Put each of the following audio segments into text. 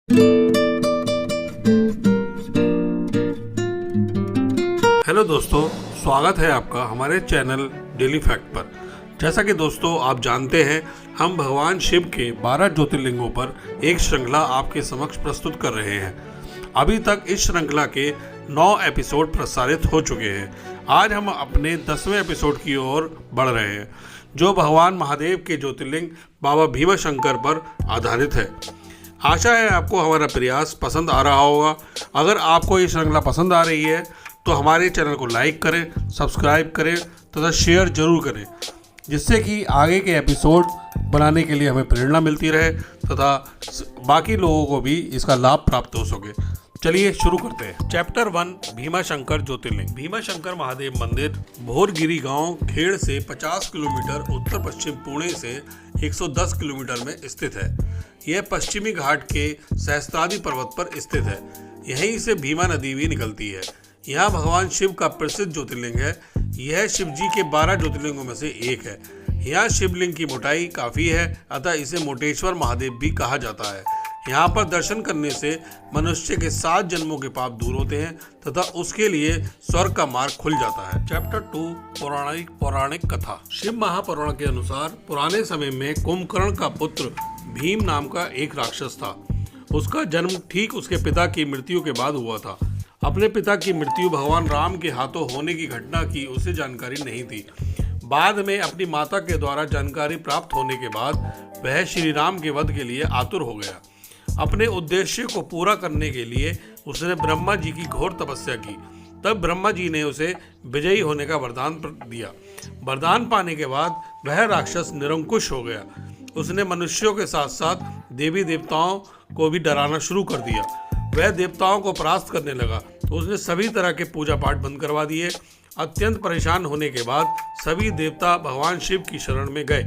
Hello दोस्तों, स्वागत है आपका हमारे चैनल डेली फैक्ट पर। जैसा कि दोस्तों आप जानते हैं, हम भगवान शिव के 12 ज्योतिर्लिंगों पर एक श्रृंखला आपके समक्ष प्रस्तुत कर रहे हैं। अभी तक इस श्रृंखला के 9 एपिसोड प्रसारित हो चुके हैं। आज हम अपने 10वें एपिसोड की ओर बढ़ रहे हैं, जो भगवान महादेव के ज्योतिर्लिंग बाबा भीमाशंकर पर आधारित है। आशा है आपको हमारा प्रयास पसंद आ रहा होगा। अगर आपको ये श्रृंखला पसंद आ रही है तो हमारे चैनल को लाइक करें, सब्सक्राइब करें तथा शेयर जरूर करें, जिससे कि आगे के एपिसोड बनाने के लिए हमें प्रेरणा मिलती रहे तथा बाकी लोगों को भी इसका लाभ प्राप्त हो सके। चलिए शुरू करते हैं। चैप्टर 1, भीमाशंकर ज्योतिर्लिंग। भीमाशंकर महादेव मंदिर भोरगिरी गांव खेड़ से 50 किलोमीटर उत्तर पश्चिम पुणे से 110 किलोमीटर में स्थित है। यह पश्चिमी घाट के सहस्त्रादि पर्वत पर स्थित है। यहीं से भीमा नदी भी निकलती है। यहाँ भगवान शिव का प्रसिद्ध ज्योतिर्लिंग है। यह शिव जी के 12 ज्योतिर्लिंगों में से एक है। यहाँ शिवलिंग की मोटाई काफ़ी है, अतः इसे मोटेश्वर महादेव भी कहा जाता है। यहाँ पर दर्शन करने से मनुष्य के 7 जन्मों के पाप दूर होते हैं तथा उसके लिए स्वर्ग का मार्ग खुल जाता है। चैप्टर 2, पौराणिक कथा। शिव महापुराण के अनुसार पुराने समय में कुंभकर्ण का पुत्र भीम नाम का एक राक्षस था। उसका जन्म ठीक उसके पिता की मृत्यु के बाद हुआ था। अपने पिता की मृत्यु भगवान राम के हाथों होने की घटना की उसे जानकारी नहीं थी। बाद में अपनी माता के द्वारा जानकारी प्राप्त होने के बाद वह श्री राम के वध के लिए आतुर हो गया। अपने उद्देश्य को पूरा करने के लिए उसने ब्रह्मा जी की घोर तपस्या की। तब ब्रह्मा जी ने उसे विजयी होने का वरदान दिया। वरदान पाने के बाद वह राक्षस निरंकुश हो गया। उसने मनुष्यों के साथ साथ देवी देवताओं को भी डराना शुरू कर दिया। वह देवताओं को परास्त करने लगा तो उसने सभी तरह के पूजा पाठ बंद करवा दिए। अत्यंत परेशान होने के बाद सभी देवता भगवान शिव की शरण में गए।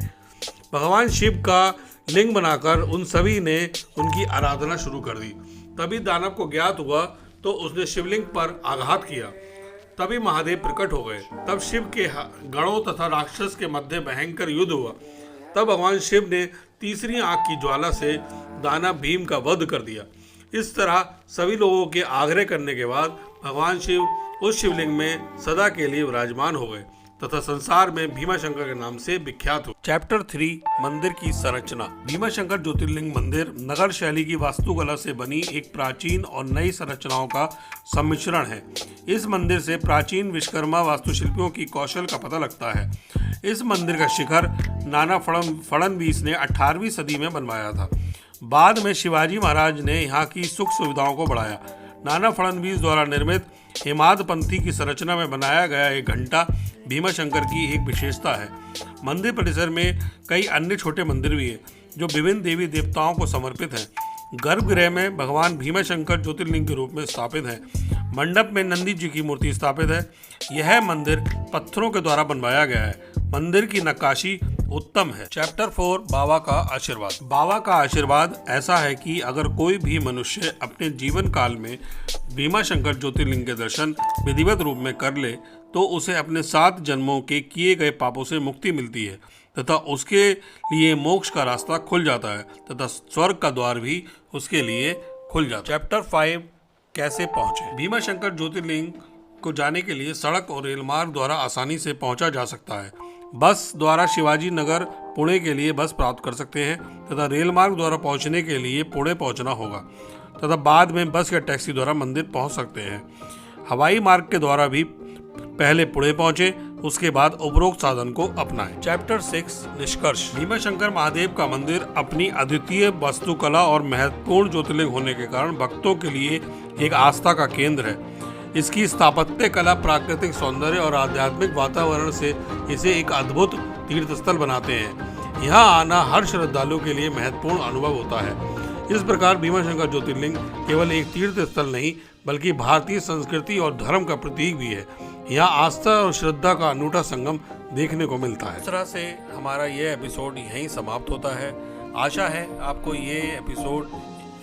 भगवान शिव का लिंग बनाकर उन सभी ने उनकी आराधना शुरू कर दी। तभी दानव को ज्ञात हुआ तो उसने शिवलिंग पर आघात किया। तभी महादेव प्रकट हो गए। तब शिव के गणों तथा राक्षस के मध्य भयंकर युद्ध हुआ। तब भगवान शिव ने तीसरी आंख की ज्वाला से दानव भीम का वध कर दिया। इस तरह सभी लोगों के आग्रह करने के बाद भगवान शिव उस शिवलिंग में सदा के लिए विराजमान हो गए तथा संसार में भीमाशंकर के नाम से विख्यात हुए। चैप्टर 3, मंदिर की संरचना। भीमाशंकर ज्योतिर्लिंग मंदिर नगर शैली की वास्तुकला से बनी एक प्राचीन और नई संरचनाओं का सम्मिश्रण है। इस मंदिर से प्राचीन विश्वकर्मा वास्तुशिल्पियों की कौशल का पता लगता है। इस मंदिर का शिखर नाना फड़नवीस ने 18वीं सदी में बनवाया था। बाद में शिवाजी महाराज ने यहाँ की सुख सुविधाओं को बढ़ाया। नाना फड़नवीस द्वारा निर्मित हेमादपंथी की संरचना में बनाया गया एक घंटा भीमाशंकर की एक विशेषता है। मंदिर परिसर में कई अन्य छोटे मंदिर भी हैं जो विभिन्न देवी देवताओं को समर्पित हैं। गर्भगृह में भगवान भीमाशंकर ज्योतिर्लिंग के रूप में स्थापित है। मंडप में नंदी जी की मूर्ति स्थापित है। यह मंदिर पत्थरों के द्वारा बनवाया गया है। मंदिर की नक्काशी उत्तम है। चैप्टर 4, बाबा का आशीर्वाद। बाबा का आशीर्वाद ऐसा है कि अगर कोई भी मनुष्य अपने जीवन काल में भीमाशंकर ज्योतिर्लिंग के दर्शन विधिवत रूप में कर ले तो उसे अपने 7 जन्मों के किए गए पापों से मुक्ति मिलती है तथा उसके लिए मोक्ष का रास्ता खुल जाता है तथा स्वर्ग का द्वार भी उसके लिए खुल जाता है। चैप्टर 5, कैसे पहुँचे। भीमाशंकर ज्योतिर्लिंग को जाने के लिए सड़क और रेल मार्ग द्वारा आसानी से पहुंचा जा सकता है। बस द्वारा शिवाजी नगर पुणे के लिए बस प्राप्त कर सकते हैं तथा रेल मार्ग द्वारा पहुंचने के लिए पुणे पहुंचना होगा तथा बाद में बस या टैक्सी द्वारा मंदिर पहुंच सकते हैं। हवाई मार्ग के द्वारा भी पहले पुणे पहुंचे, उसके बाद उपरोक्त साधन को अपनाएं। चैप्टर 6, निष्कर्ष। भीमाशंकर महादेव का मंदिर अपनी अद्वितीय वास्तुकला और महत्वपूर्ण ज्योतिर्लिंग होने के कारण भक्तों के लिए एक आस्था का केंद्र है। इसकी स्थापत्य कला, प्राकृतिक सौंदर्य और आध्यात्मिक वातावरण से इसे एक अद्भुत तीर्थस्थल बनाते हैं। यहाँ आना हर श्रद्धालु के लिए महत्वपूर्ण अनुभव होता है। इस प्रकार भीमाशंकर ज्योतिर्लिंग केवल एक तीर्थ स्थल नहीं बल्कि भारतीय संस्कृति और धर्म का प्रतीक भी है। यहाँ आस्था और श्रद्धा का अनूठा संगम देखने को मिलता है। इस तरह से हमारा ये एपिसोड यहीं समाप्त होता है। आशा है आपको ये एपिसोड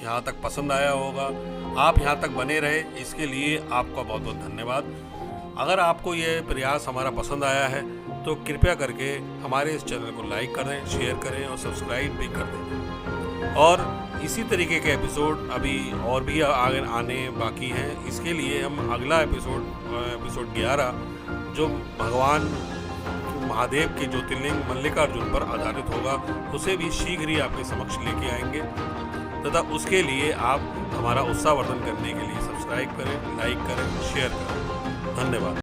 यहाँ तक पसंद आया होगा। आप यहाँ तक बने रहे, इसके लिए आपका बहुत बहुत धन्यवाद। अगर आपको ये प्रयास हमारा पसंद आया है तो कृपया करके हमारे इस चैनल को लाइक करें, शेयर करें और सब्सक्राइब भी कर दें। और इसी तरीके के एपिसोड अभी और भी आगे आने बाकी हैं। इसके लिए हम अगला एपिसोड 11 जो भगवान महादेव के ज्योतिर्लिंग मल्लिकार्जुन पर आधारित होगा, उसे भी शीघ्र ही आपके समक्ष लेके आएंगे। तथा उसके लिए आप हमारा उत्साहवर्धन करने के लिए सब्सक्राइब करें, लाइक करें, शेयर करें। धन्यवाद।